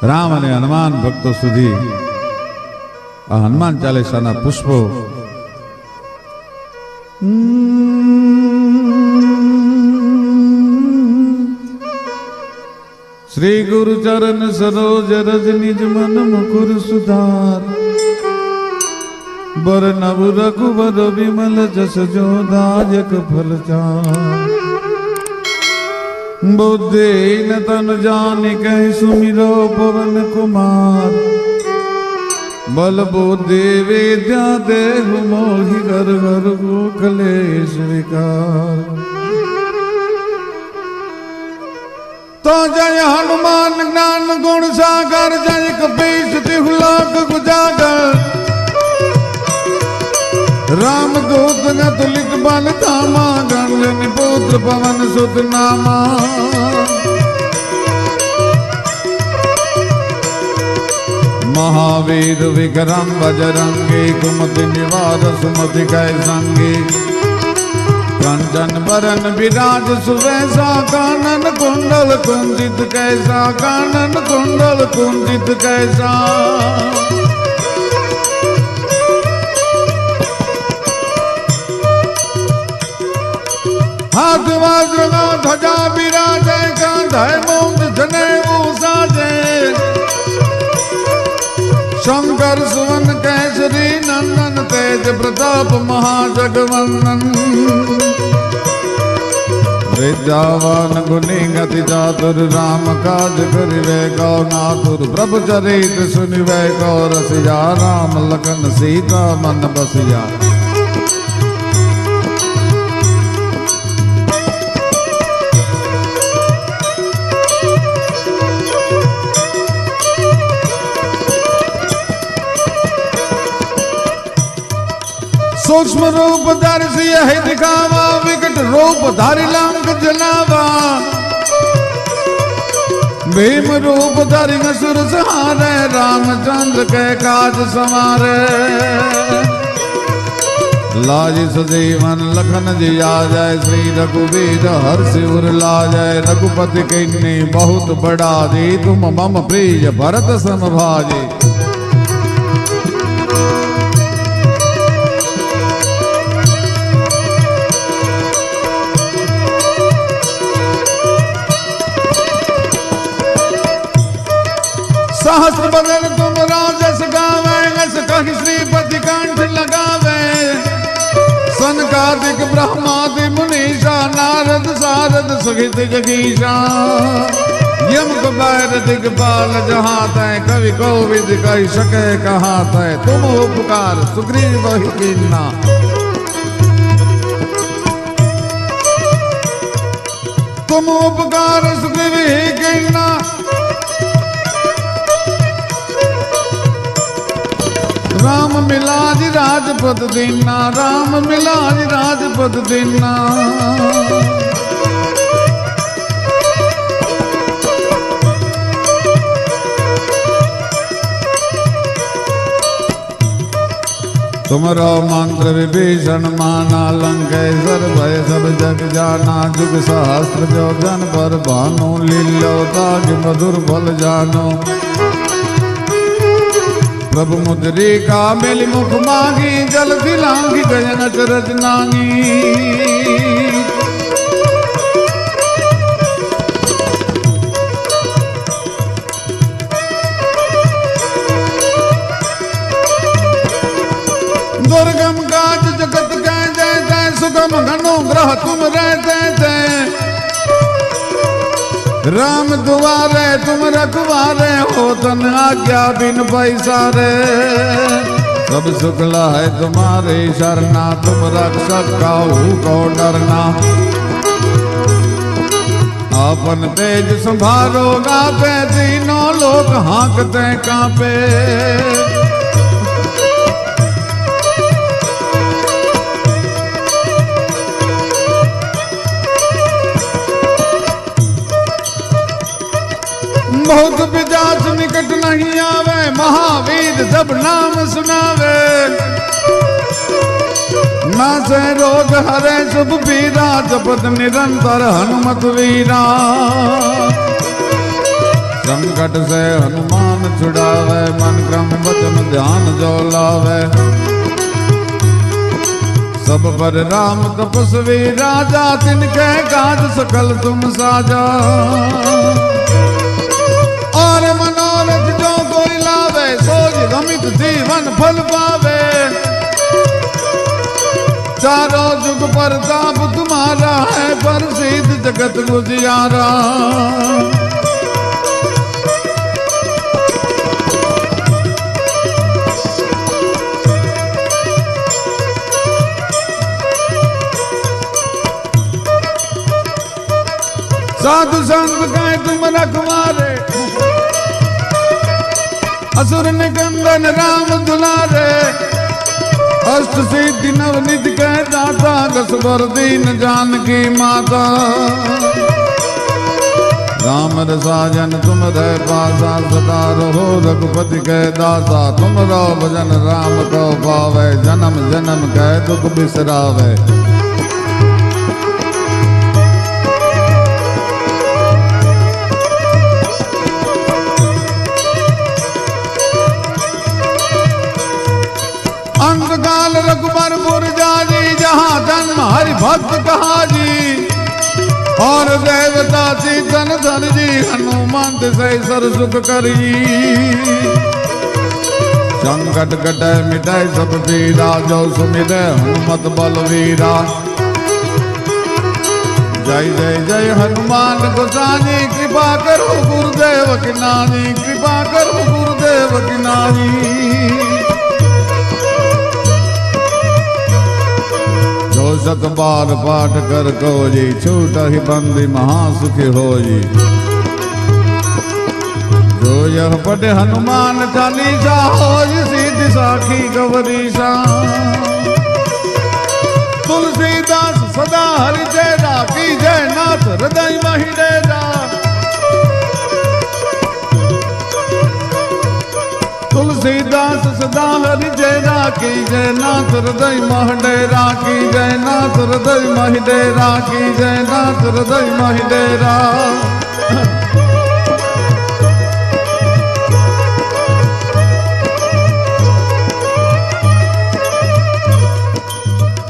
રામ અને હનુમાન ભક્તો સુધી આ હનુમાન ચાલીસાના પુષ્પો श्री गुरु चरण सरोज रज निज मन मुकुर सुधार बर नव रघुवर विमल जस जो दायक फल चार बुद्धिहीन तन जानिक सुमिरो पवन कुमार बल बुद्धि विद्या देहु मोहि घर घर गोखलेश विकार। तो जय हनुमान ज्ञान गुण सागर जय कपीस तिहु लोक उजागर राम दूत न तुलित बल धामा गंजन पुत्र पवन सुत नामा। महावीर विक्रम बजरंगी कुमति निवार सुमति कै संगी कंचन बरन विराज सुवेशा कानन कुंडल कुंजित कैसा कानन कुंडल कुंजित कैसा। हाथ वज्र ध्वजा विराजे कांधे मूंज जनेऊ साजे शंकर सुवन केसरी नंदन तेज प्रताप महाजगवंदन। विद्यावान गुणी गति चातुर राम काज करिवे गौ नातुर प्रभु चरित्र सुनिवे गौ रसिया राम लखन सीता मन बसिया। सूक्ष्म रूप दर्शी है दिखावा विकट रूप धारी लंक जलावा भीम रूप धरि असुर सहारे रामचंद्र के काज संवारे। लाज सजीवन लखन जी आ जाए श्री रघुवीर हर्ष उर लाजय रघुपति किन्नी बहुत बड़ा जी तुम मम प्रिय भरत सम भाजी। सहस्र बदन तुम राजस गावे अस कहि श्रीपति कंठ लगावे सनकादिक ब्रह्मादि मुनीषा नारद सारद सहित जगीशा। यम कुबेर दिगपाल जहाँ तय कवि कोविद कहि सके कहाँ तय तुम उपकार सुग्रीव ही कीन्ना। तुम उपकार सुग्रीव ही कीन्ना। राम मिलाज राजपद दीना राम मिलाज राजपद दीना। तुमरो मंत्र विभीषण माना लंकेश्वर भय सब जग जाना जुग सहस्त्र जो जन पर भानु लील्यो ताज मधुर फल जानो। प्रभु मुद्रिका मिल मुख मांगी जल दिलांगी गजन चरज नांगी। दुर्गम काज जगत के जय जय सुगम घनो ग्रह तुम रहते थे राम दुआरे तुम रखवारे हो तन आज्ञा बिन पैसारे। सब शुक्ला है तुम्हारे शरणा तुम रक्षक काहू को डरना। अपन तेज संभारो गापे तीनों लोग हाँकते कांपे। बहुत विजास निकट नहीं आवे महावीर जब नाम सुनावे। नासे रोग हरे शुभ पीरा जपत निरंतर हनुमत वीरा। संकट से हनुमान छुड़ावे, मन क्रम वचन ध्यान जो लावे। सब पर राम तपस्वी राजा, तिनके काज सकल तुम साजा। और मनोरथ जो कोई लावे, सोच रमित जीवन फल पावे। चारों जुग पर ताप तुम्हारा है, प्रसिद्ध जगत गुजियारा। साधु संत कहे तुम रखवारे, असुर निकंदन राम दुलारे। अष्ट सिद्धि नवनिध कह दाता, कसबर दीन जानकी माता। राम रसायन तुम रह पासा, सदा रहो रघुपति कह दासा। तुम रो भजन राम को पावे, जन्म जन्म कह दुख बिसरावे। अंतकाल रघुबरपुर जाजी, जहाँ जन्म हरि भक्त कहा जी। और देवता चीतन धन जी, हनुमंत से सर सुख करी। संकट कटे मिटे सब पीरा, जो सुमिरे हनुमत बलवीरा। जय जय जय हनुमान गोसाई, कृपा करो गुरुदेव की नानी। कृपा करो गुरुदेव की नानी। शत बार पाठ कर को जी, छूट ही बंदी महासुखी हो जी। जो यह पढ़े हनुमान चालीसा, हो सिद्धि साखी गौरीसा। तुलसीदास सदा हरि जयरा, की जय नाथ हृदय महि डेरा। तुलसीदास सदा हरि जयरा, की जय नाथ हृदय महि डेरा। की जय नाथ हृदय महि डेरा। की जय नाथ हृदय महि डेरा।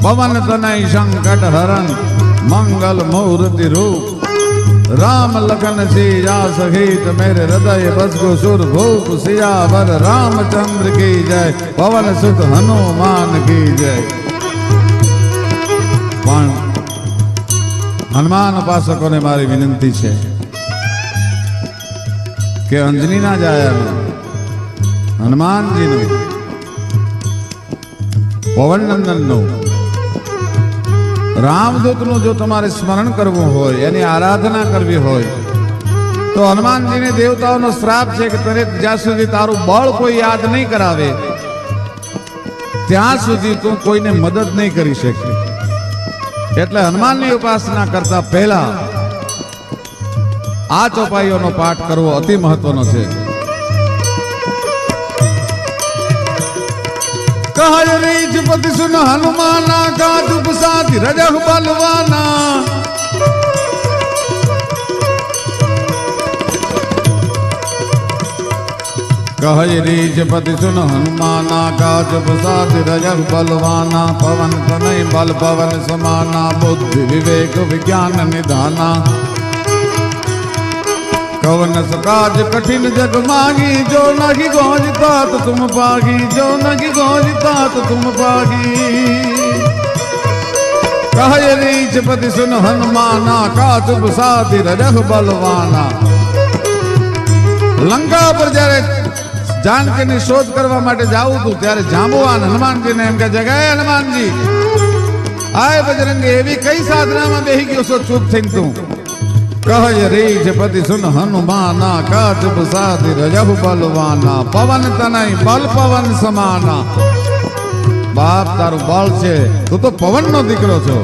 पवन तनय संकट हरन, मंगल मूर्ति रूप। राम लखन सिया सहित, मेरे हृदय बस को सुर भूप। सियावर रामचंद्र की जय, पवन सुत हनुमान की जय। પણ હનુમાન ઉપાસકોને મારી વિનંતી છે કે અંજનીના જાયાનું, હનુમાનજીનું, પવનનંદનનું, રામદૂતનું જો તમારે સ્મરણ કરવું હોય, એની આરાધના કરવી હોય, તો હનુમાનજીને દેવતાઓનો શ્રાપ છે કે તને જ્યાં સુધી તારું બળ કોઈ યાદ નહીં કરાવે, ત્યાં સુધી તું કોઈને મદદ નહીં કરી શકે. એટલે હનુમાનની ઉપાસના કરતા પહેલા આ ચોપાઈઓનો પાઠ કરવો અતિ મહત્વનો છે. कहज रीच पति सुन हनुमाना, काज उपसाति रजह बलवाना. कहज रीच पति सुन हनुमाना, काज उपसाति रजह बलवाना. पवन तनय बल पवन समाना, बुद्धि विवेक विज्ञान निधाना. कवन सकाज कठिन जग मागी, जो नहीं गौजता तो तुम पागी. जो नहीं गौजता तो तुम पागी. कहय रीच पति सुन हनुमाना, काज उपसाति रजह बलवाना. लंका पर જ્યારે જાનકીની શોધ કરવા માટે જાવું હતું, ત્યારે જાંબુવાન હનુમાનજીને એમ કે જગાએ હનુમાનજી, આય બજરંગી, એવી કઈ સાધનામાં બેહી ગયો છો ચૂપ થઈને તું? कहय रीच पति सुन हनुमाना, काज उपसाति रजह बलवाना. पवन तनय बल पवन समाना. बाप तारू बल छे, तू तो पवन नो दीकरो छो.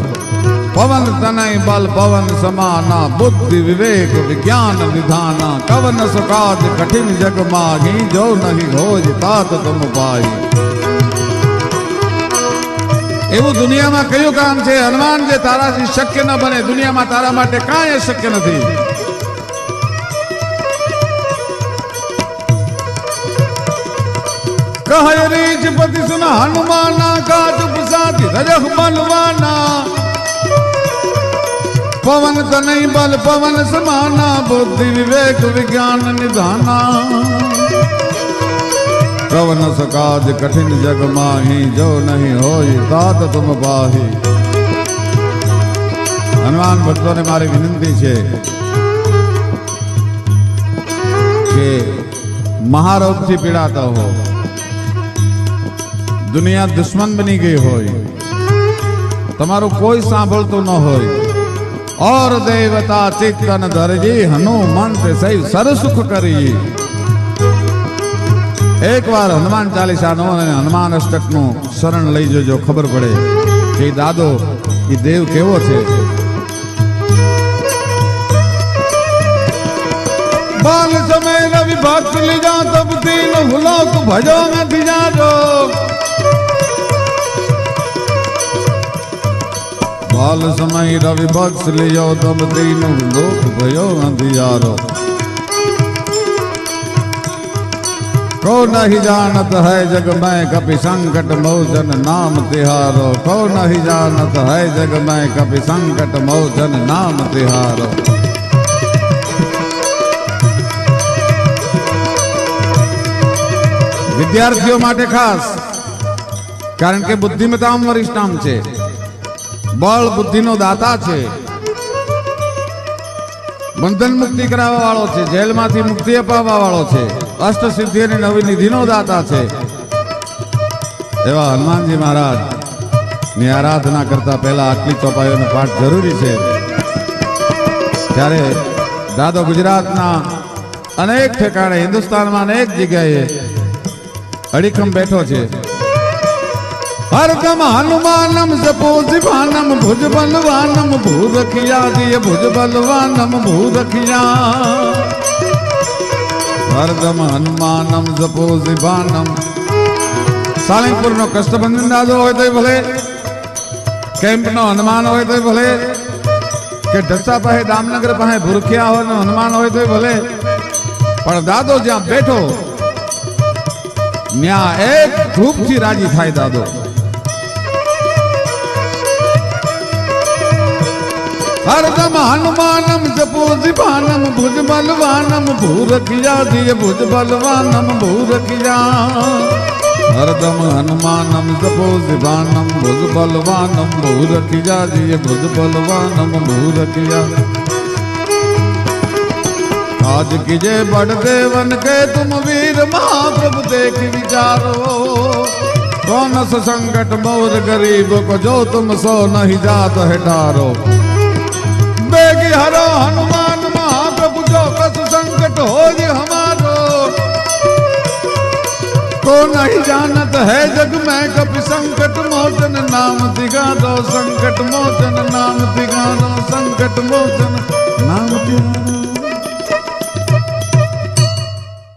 पवन तनय बल पवन समाना, बुद्धि विवेक विज्ञान विधाना. कवन सुकाज कठिन जग माही, जो नहीं होज तात तुम पाई. એવું દુનિયામાં કયું કામ છે હનુમાન જે તારાથી શક્ય ન બને? દુનિયામાં તારા માટે કાંઈ શક્ય નથી. कह रीछपति सुन हनुमाना का चुप साथी रजह बलवाना पवन तनई बल पवन समाना बुद्धि विवेक विज्ञान निधाना कवन सकाज कठिन जग माही जो नहीं होई तात तुम पाही। हनुमान भक्तों ने मारी विनंती है कि महारोग थी पीड़ाता हो दुनिया दुश्मन बनी गई होई तमारो कोई सांभळतो न होई और देवता चित्तन धरजी हनुमंत सही सरसुख करी। एक बार हनुमान चालीसा नो हनुमान अष्टक नु शरण लई जो खबर पड़े कि दादो ये देव केवो छे। बाल समय रवि भक्त लीजा तब तीन हुलोक भजो न दिजारो बाल समय रवि भक्त लियो तब तीन हुलोक भजो न दिजारो को नहीं जानत है जग में कपि संकट मोचन नाम तिहारो को नहीं जानत है जग में कपि संकट मोचन नाम तिहारो। विद्यार्थियों माटे खास कारण के बुद्धिमताम वरिष्ठाम छे बल बुद्धि नो दाता छे बंधन मुक्ति करावा वाळो छे जेल मांथी मुक्ति अपावा वाळो छे अष्ट सिद्धि ने नवी निधि नो दाता छे एवा हनुमान जी महाराज ની આરાધના કરતા પહેલા આટલી ચોપાઈઓનો પાઠ જરૂરી છે। ત્યારે દાદો ગુજરાતના અનેક ઠેકાણે હિન્દુસ્તાનમાં અનેક જગ્યાએ अड़ीखम बैठो छे हरदम हनुमानम जपो जिवानम भुज बलवानम भूरखिया दिय भुज बलवानम भूरखिया हरदम हनुमानम जपो जिवानम। सालिंगपुर नो कष्टबंधन दादो होय तो भले कैंप नो हनुमान होय तो भले के ढसा पाहे दामनगर पाहे भूरखिया हो हनुमान होय तो भले पण दादो ज्यां बैठो न्या एक धूप थी राजी थाय दादो। हरदम हनुमानम जपो जिवानम भुज बलवानम भूरखिया दिय भुज बलवानम भूरखिया हरदम हनुमानम जपो जिवानम भुज बलवानम भूरखिया दिय भुज बलवानम भूरखिया। आज कीजे बड़ देवन के तुम वीर महाप्रभु देख विचारो कौन स संकट मोर गरीब को जो तुम सो नहीं जात है डारो। बेगी हरो हनुमान महाप्रभु जो कस संकट हो हमारो को नहीं जानत है जग में कपि संकट मोचन नाम दिगारो संकट मोचन नाम दिगारो संकट मोचन नाम दिगारो।